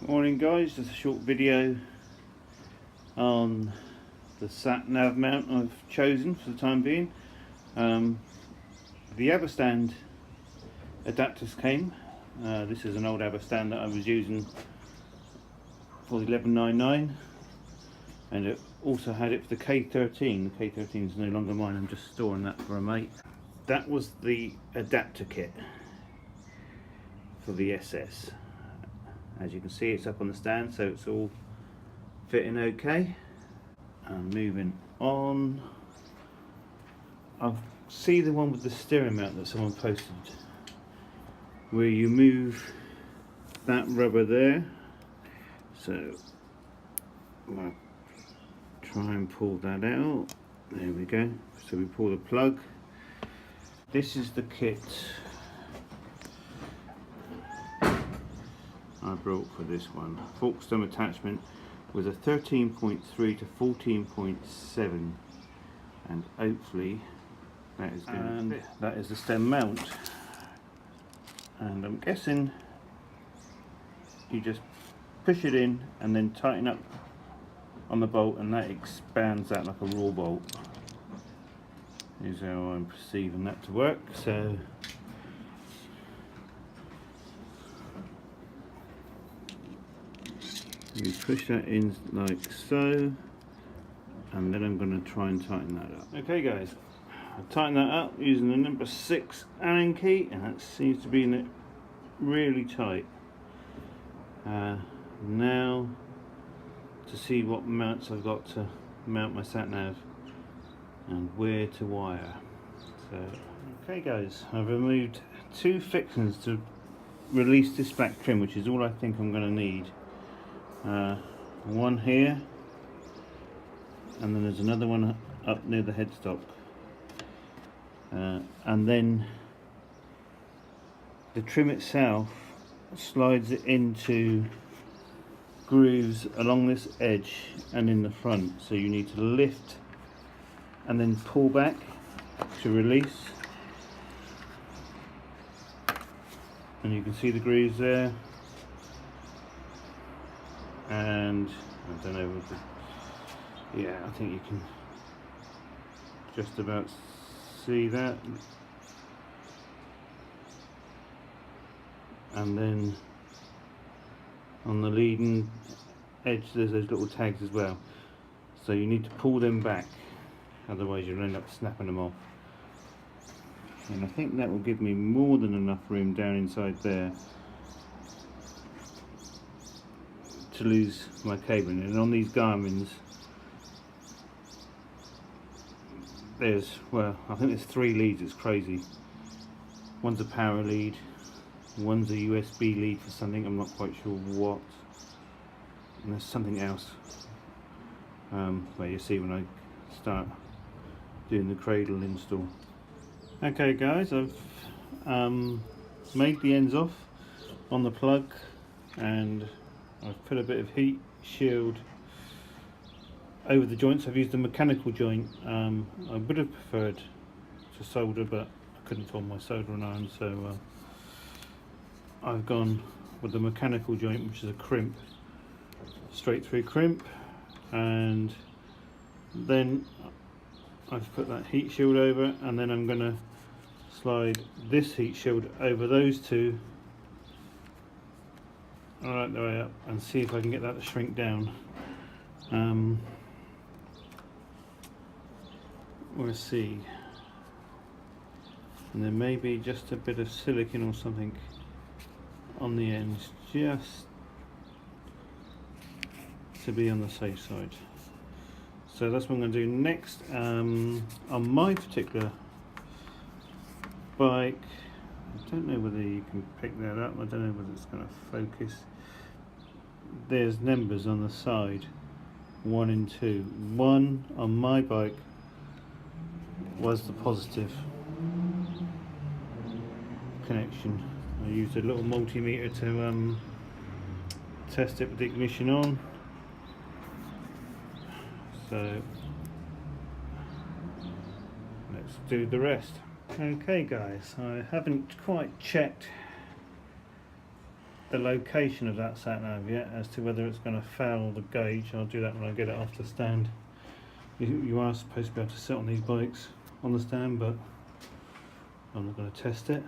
Morning guys, just a short video on the sat nav mount I've chosen for the time being. The Aberstand adapters came. This is an old Aberstand that I was using for the 1199, and it also had it for the K13. The K13 is no longer mine, I'm just storing that for a mate. That was the adapter kit for the SS. As you can see, it's up on the stand, so it's all fitting okay. And moving on, I see the one with the steering mount that someone posted, where you move that rubber there. So I'll try and pull that out. There we go. So we pull the plug. This is the kit I brought for this one. Fork stem attachment with a 13.3 to 14.7, and hopefully that is going to fit. That is the stem mount, and I'm guessing you just push it in and then tighten up on the bolt, and that expands that like a raw bolt. Is how I'm perceiving that to work. So you push that in like so, and then I'm going to try and tighten that up. Okay guys, I tightened that up using the number 6 Allen key, and that seems to be in it really tight. Now to see what mounts I've got to mount my sat nav and where to wire. So okay guys, I've removed 2 fixings to release this back trim, which is all I think I'm going to need. One here, and then there's another one up near the headstock, and then the trim itself slides it into grooves along this edge and in the front, so you need to lift and then pull back to release, and you can see the grooves there. And I don't know what yeah, I think you can just about see that. And then on the leading edge there's those little tags as well, so you need to pull them back, otherwise you'll end up snapping them off. And I think that will give me more than enough room down inside there to lose my cabling. And on these Garmin's there's, well, I think there's 3 leads. It's crazy. One's a power lead, one's a USB lead for something, I'm not quite sure what, and there's something else where you see when I start doing the cradle install. Okay guys, I've made the ends off on the plug, and I've put a bit of heat shield over the joints. I've used a mechanical joint. I would have preferred to solder, but I couldn't find my soldering iron, so I've gone with the mechanical joint, which is a crimp, straight through crimp. And then I've put that heat shield over, and then I'm going to slide this heat shield over those 2 right the way up, and see if I can get that to shrink down. We'll see. And there may be just a bit of silicone or something on the ends, just to be on the safe side. So that's what I'm going to do next. On my particular bike, I don't know whether you can pick that up, I don't know whether it's going to focus. There's numbers on the side, 1 and 2. 1 on my bike was the positive connection. I used a little multimeter to test it with the ignition on. So let's do the rest. Okay guys, I haven't quite checked the location of that sat nav yet, as to whether it's going to foul the gauge. I'll do that when I get it off the stand. You are supposed to be able to sit on these bikes on the stand, but I'm not going to test it.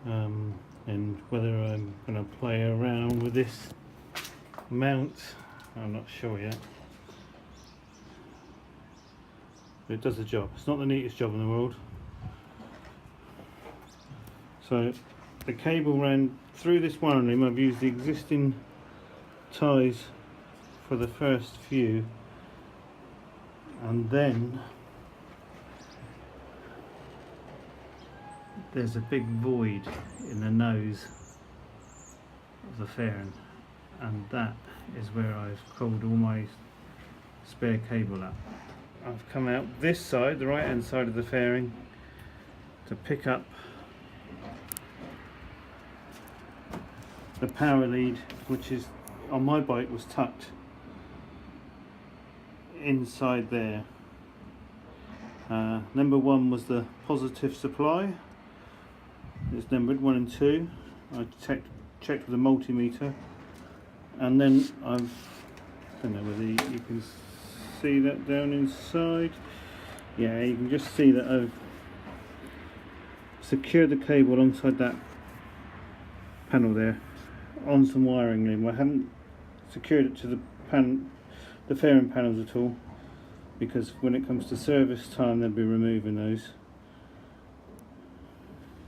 And whether I'm going to play around with this mount, I'm not sure yet. But it does the job. It's not the neatest job in the world. So the cable ran through this wiring loom. I've used the existing ties for the first few, and then there's a big void in the nose of the fairing, and that is where I've pulled all my spare cable up. I've come out this side, the right hand side of the fairing, to pick up the power lead, which is on my bike was tucked inside there. Number 1 was the positive supply. It's numbered 1 and 2. I checked with a multimeter, and then I don't know whether you can see that down inside. Yeah, you can just see that I've secured the cable alongside that panel there on some wiring loom. I haven't secured it to the fairing panels at all, because when it comes to service time they'll be removing those.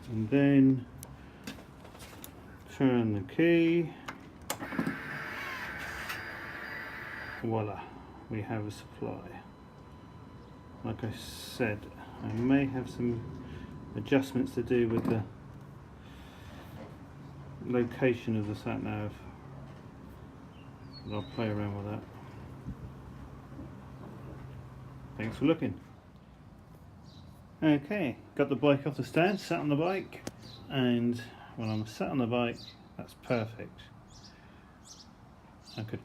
And then turn the key. Voila, we have a supply. Like I said, I may have some adjustments to do with the location of the sat nav, but I'll play around with that. Thanks for looking. Okay, got the bike off the stand, sat on the bike, and when I'm sat on the bike, that's perfect. I could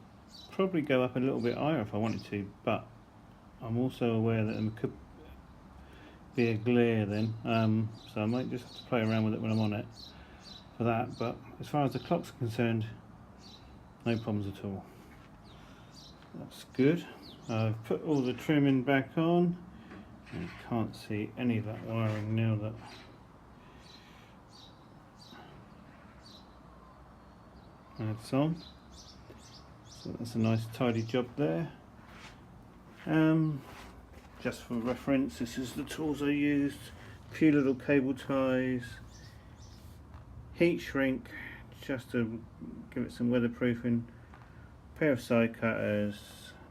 probably go up a little bit higher if I wanted to, but I'm also aware that there could be a glare then, so I might just have to play around with it when I'm on it for that. But as far as the clock's concerned, no problems at all. That's good. I've put all the trimming back on. You can't see any of that wiring now that that's on. So that's a nice tidy job there. Just for reference, this is the tools I used. Few little cable ties, heat shrink just to give it some weatherproofing, pair of side cutters,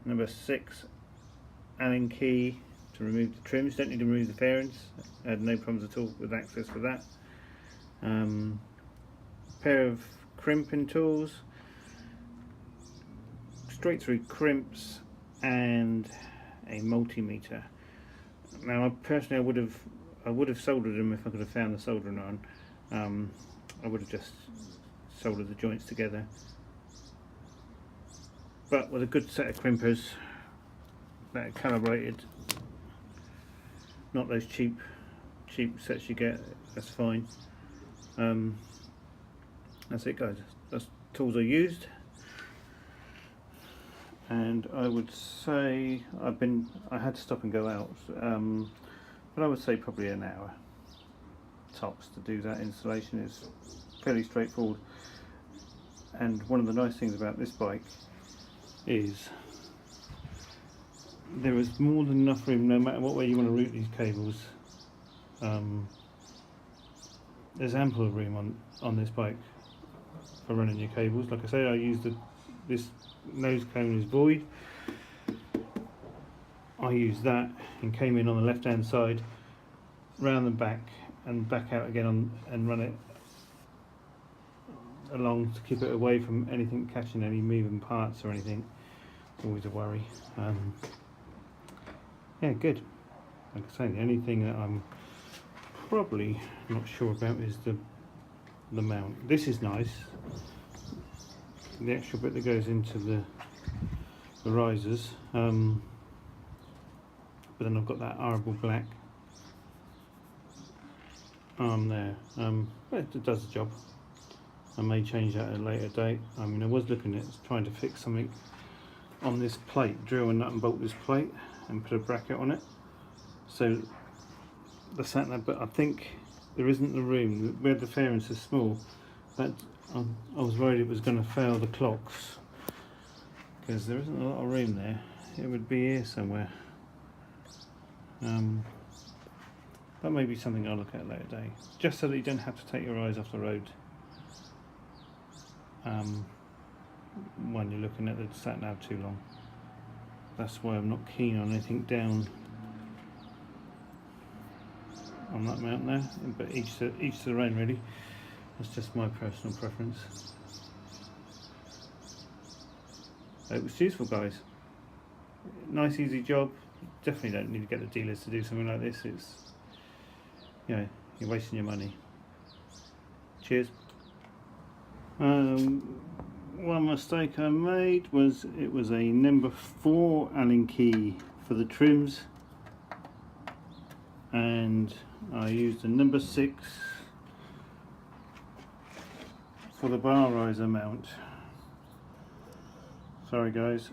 number 6 Allen key to remove the trims. Don't need to remove the fairings, I had no problems at all with access for that. Pair of crimping tools, straight through crimps, and a multimeter. Now personally I would have soldered them if I could have found the soldering iron. I would have just soldered the joints together, but with a good set of crimpers that are calibrated, not those cheap sets you get, that's fine. That's it guys, that's tools I used, and I would say I had to stop and go out, but I would say probably an hour tops to do that installation. Is fairly straightforward, and one of the nice things about this bike is there is more than enough room, no matter what way you want to route these cables. There's ample room on this bike for running your cables. Like I say, I used this nose cone is void. I used that and came in on the left hand side, round the back and back out again and run it along to keep it away from anything catching any moving parts or anything. Always a worry. Yeah, good. Like I say, the only thing that I'm probably not sure about is the mount. This is nice, the extra bit that goes into the risers, but then I've got that horrible black arm there. But it does the job. I may change that at a later date. I mean, I was looking at trying to fix something on this plate, drill and nut and bolt this plate and put a bracket on it, so the sat nav, but I think there isn't the room where the fairings are small. That I was worried it was going to fail the clocks because there isn't a lot of room there. It would be here somewhere. That may be something I'll look at later day, just so that you don't have to take your eyes off the road when you're looking at the sat nav too long. That's why I'm not keen on anything down on that mountain there, but each to their own really. That's just my personal preference. It was useful, guys. Nice easy job. Definitely don't need to get the dealers to do something like this. It's, you know, you're wasting your money. Cheers. One mistake I made was it was a number 4 Allen key for the trims, and I used a number 6 for the bar riser mount. Sorry guys.